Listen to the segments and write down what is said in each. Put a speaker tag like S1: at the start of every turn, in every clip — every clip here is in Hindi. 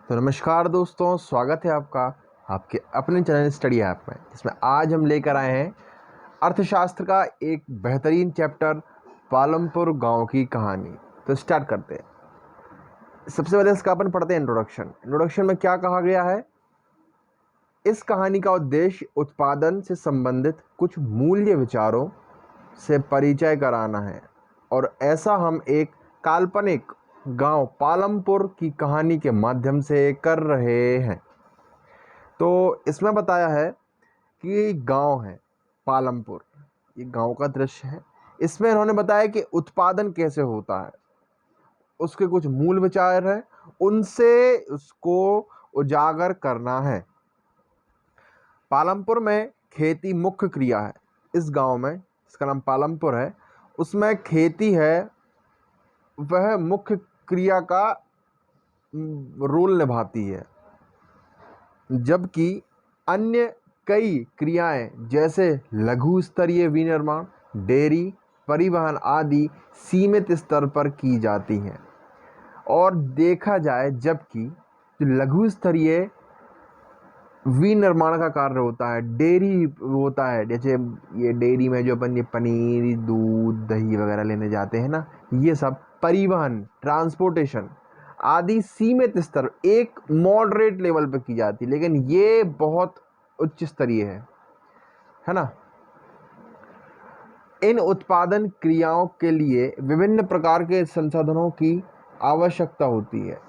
S1: तो नमस्कार दोस्तों, स्वागत है आपका आपके अपने चैनल स्टडी ऐप में, जिसमें आज हम लेकर आए हैं अर्थशास्त्र का एक बेहतरीन चैप्टर पालमपुर गांव की कहानी। तो स्टार्ट करते हैं। सबसे पहले इसका अपन पढ़ते हैं इंट्रोडक्शन में क्या कहा गया है। इस कहानी का उद्देश्य उत्पादन से संबंधित कुछ मूल्य विचारों से परिचय कराना है, और ऐसा हम एक काल्पनिक गांव पालमपुर की कहानी के माध्यम से कर रहे हैं। तो इसमें बताया है कि गांव है पालमपुर, ये गांव का दृश्य है। इसमें इन्होंने बताया कि उत्पादन कैसे होता है, उसके कुछ मूल विचार है, उनसे उसको उजागर करना है। पालमपुर में खेती मुख्य क्रिया है। इस गांव में, इसका नाम पालमपुर है, उसमें खेती है, वह मुख्य क्रिया का रोल निभाती है, जबकि अन्य कई क्रियाएं जैसे लघु स्तरीय विनिर्माण, डेयरी, परिवहन आदि सीमित स्तर पर की जाती हैं। और देखा जाए, जबकि जो लघु स्तरीय विनिर्माण का कार्य होता है, डेयरी होता है, जैसे ये डेयरी में जो अपन ये पनीर, दूध, दही वगैरह लेने जाते हैं ना, ये सब परिवहन, ट्रांसपोर्टेशन आदि सीमित स्तर, एक मॉडरेट लेवल पर की जाती है, लेकिन ये बहुत उच्च स्तरीय है ना। इन उत्पादन क्रियाओं के लिए विभिन्न प्रकार के संसाधनों की आवश्यकता होती है।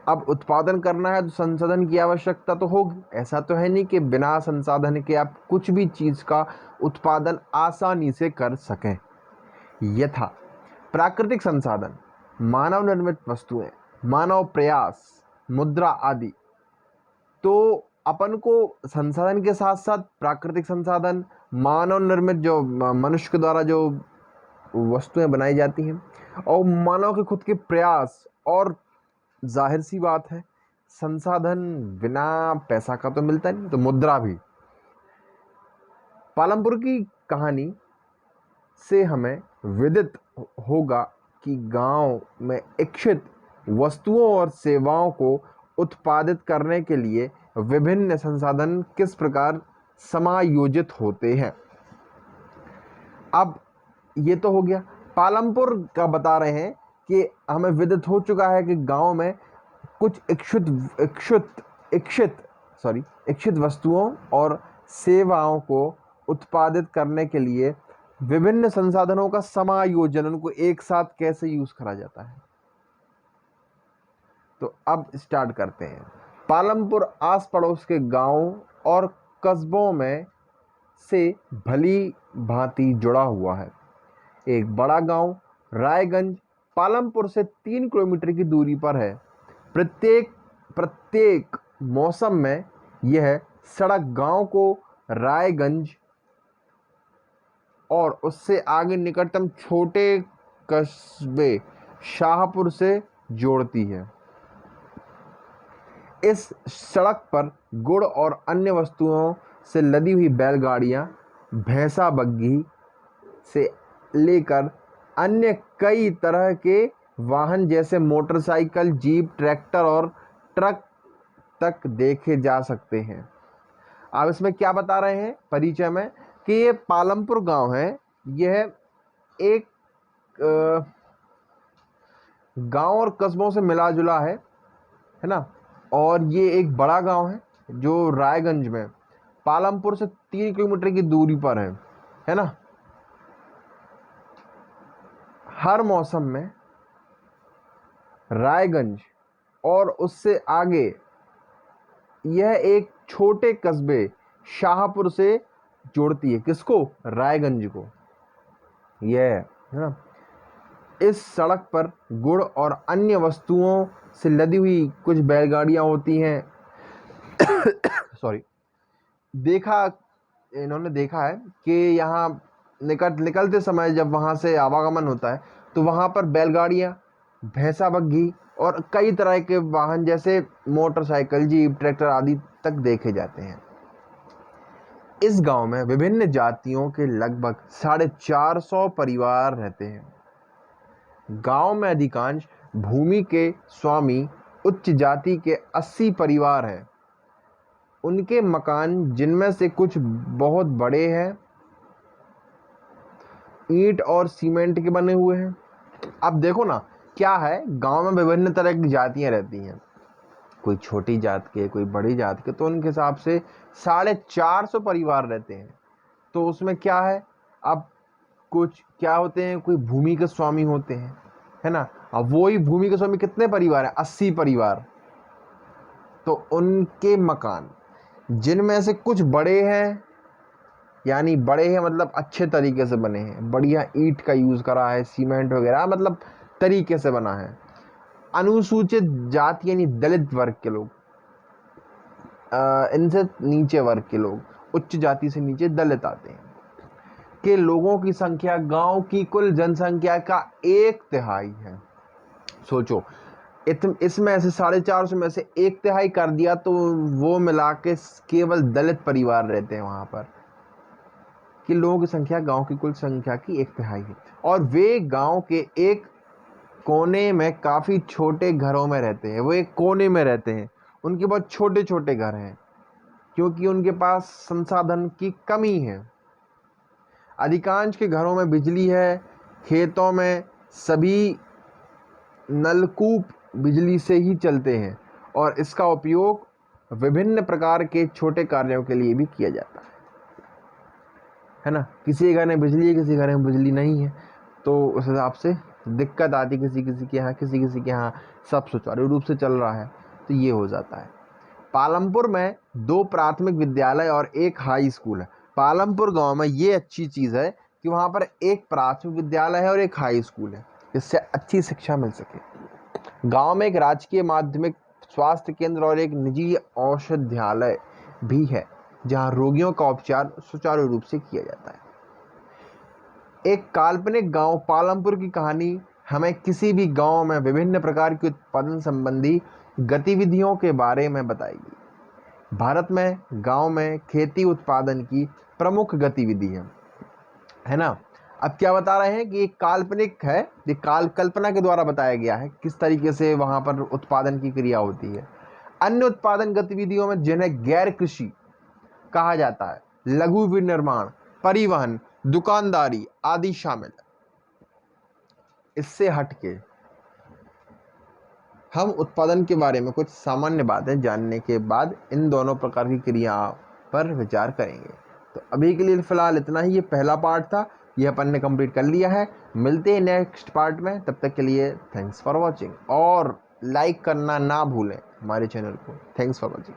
S1: अब उत्पादन करना है तो संसाधन की आवश्यकता तो होगी। ऐसा तो है नहीं कि बिना संसाधन के आप कुछ भी चीज का उत्पादन आसानी से कर सकें। यथा प्राकृतिक संसाधन, मानव निर्मित वस्तुएं, मानव प्रयास, मुद्रा आदि। तो अपन को संसाधन के साथ साथ प्राकृतिक संसाधन, मानव निर्मित जो मनुष्य के द्वारा जो वस्तुएं बनाई जाती हैं, और मानव के खुद के प्रयास, और जाहिर सी बात है संसाधन बिना पैसा का तो मिलता नहीं, तो मुद्रा भी। पालमपुर की कहानी से हमें विदित होगा कि गांव में इच्छित वस्तुओं और सेवाओं को उत्पादित करने के लिए विभिन्न संसाधन किस प्रकार समायोजित होते हैं। अब ये तो हो गया, पालमपुर का बता रहे हैं कि हमें विदित हो चुका है कि गांव में कुछ इच्छित वस्तुओं और सेवाओं को उत्पादित करने के लिए विभिन्न संसाधनों का समायोजन, उनको एक साथ कैसे यूज करा जाता है। तो अब स्टार्ट करते हैं। पालमपुर आस पड़ोस के गांवों और कस्बों में से भली भांति जुड़ा हुआ है। एक बड़ा गांव रायगंज पालमपुर से 3 किलोमीटर की दूरी पर है। प्रत्येक मौसम में यह सड़क गांव को रायगंज और उससे आगे निकटतम छोटे कस्बे शाहपुर से जोड़ती है। इस सड़क पर गुड़ और अन्य वस्तुओं से लदी हुई बैलगाड़ियां, भैंसा बग्घी से लेकर अन्य कई तरह के वाहन जैसे मोटरसाइकिल, जीप, ट्रैक्टर और ट्रक तक देखे जा सकते हैं। अब इसमें क्या बता रहे हैं परिचय में, कि ये पालमपुर गांव है, यह एक गांव और कस्बों से मिला जुला है ना। और ये एक बड़ा गांव है जो रायगंज में पालमपुर से 3 किलोमीटर की दूरी पर है ना। हर मौसम में रायगंज और उससे आगे यह एक छोटे कस्बे शाहपुर से जोड़ती है। किसको? रायगंज को। यह है ना। इस सड़क पर गुड़ और अन्य वस्तुओं से लदी हुई कुछ बैलगाड़ियां होती हैं। सॉरी, इन्होंने देखा है कि यहाँ निकलते समय जब वहाँ से आवागमन होता है तो वहाँ पर बैलगाड़ियाँ, भैंसा बग्घी और कई तरह के वाहन जैसे मोटरसाइकिल, जीप, ट्रैक्टर आदि तक देखे जाते हैं। इस गांव में विभिन्न जातियों के लगभग 450 परिवार रहते हैं। गांव में अधिकांश भूमि के स्वामी उच्च जाति के 80 परिवार हैं। उनके मकान जिनमें से कुछ बहुत बड़े हैं, ईंट और सीमेंट के बने हुए हैं। अब देखो ना, क्या है, गांव में विभिन्न तरह की जातियां रहती हैं, कोई छोटी जात के, कोई बड़ी जात के, तो उनके हिसाब से 450 परिवार रहते हैं। तो उसमें क्या है, अब कुछ क्या होते हैं, कोई भूमि के स्वामी होते हैं, है ना। अब वही भूमि के स्वामी कितने परिवार हैं, 80 परिवार। तो उनके मकान जिनमें से कुछ बड़े हैं, यानी बड़े हैं मतलब अच्छे तरीके से बने हैं, बढ़िया ईंट का यूज़ करा है, सीमेंट वगैरह, मतलब तरीके से बना है। अनुसूचित जाति यानी दलित वर्ग के लोग, इनसे नीचे वर्ग के लोग, उच्च जाति से नीचे दलित आते हैं, के लोगों की संख्या गांव की कुल जनसंख्या का 1/3 है। सोचो, इसमें से 450 में से 1/3 कर दिया तो वो मिला के केवल दलित परिवार रहते हैं वहां पर, कि लोगों की संख्या गांव की कुल संख्या की 1/3 है। और वे गांव के एक कोने में काफी छोटे घरों में रहते हैं। वो एक कोने में रहते हैं, उनके बहुत छोटे छोटे घर हैं, क्योंकि उनके पास संसाधन की कमी है। अधिकांश के घरों में बिजली है, खेतों में सभी नलकूप बिजली से ही चलते हैं और इसका उपयोग विभिन्न प्रकार के छोटे कार्यों के लिए भी किया जाता है ना। किसी के घर में बिजली है, किसी घर में बिजली नहीं है, तो उस हिसाब से दिक्कत आती, किसी किसी के यहाँ, किसी किसी के यहाँ सब सुचारू रूप से चल रहा है, तो ये हो जाता है। पालमपुर में 2 प्राथमिक विद्यालय और 1 हाई स्कूल है। पालमपुर गांव में ये अच्छी चीज़ है कि वहाँ पर 1 प्राथमिक विद्यालय है और 1 हाई स्कूल है, जिससे अच्छी शिक्षा मिल सके। गांव में एक राजकीय माध्यमिक स्वास्थ्य केंद्र और एक निजी औषधालय भी है, जहां रोगियों का उपचार सुचारू रूप से किया जाता है। एक काल्पनिक गांव पालमपुर की कहानी हमें किसी भी गांव में विभिन्न प्रकार की उत्पादन संबंधी गतिविधियों के बारे में बताएगी। भारत में गांव में खेती उत्पादन की प्रमुख गतिविधि है ना। अब क्या बता रहे हैं कि एक काल्पनिक है, ये कल्पना के द्वारा बताया गया है किस तरीके से वहां पर उत्पादन की क्रिया होती है। अन्य उत्पादन गतिविधियों में जिन्हें गैर कृषि कहा जाता है, लघु विनिर्माण, परिवहन, दुकानदारी आदि शामिल है। इससे हटके हम उत्पादन के बारे में कुछ सामान्य बातें जानने के बाद इन दोनों प्रकार की क्रिया पर विचार करेंगे। तो अभी के लिए फिलहाल इतना ही, ये पहला पार्ट था, ये अपन ने कंप्लीट कर लिया है। मिलते हैं नेक्स्ट पार्ट में, तब तक के लिए थैंक्स फॉर वॉचिंग, और लाइक करना ना भूलें हमारे चैनल को। Thanks for watching.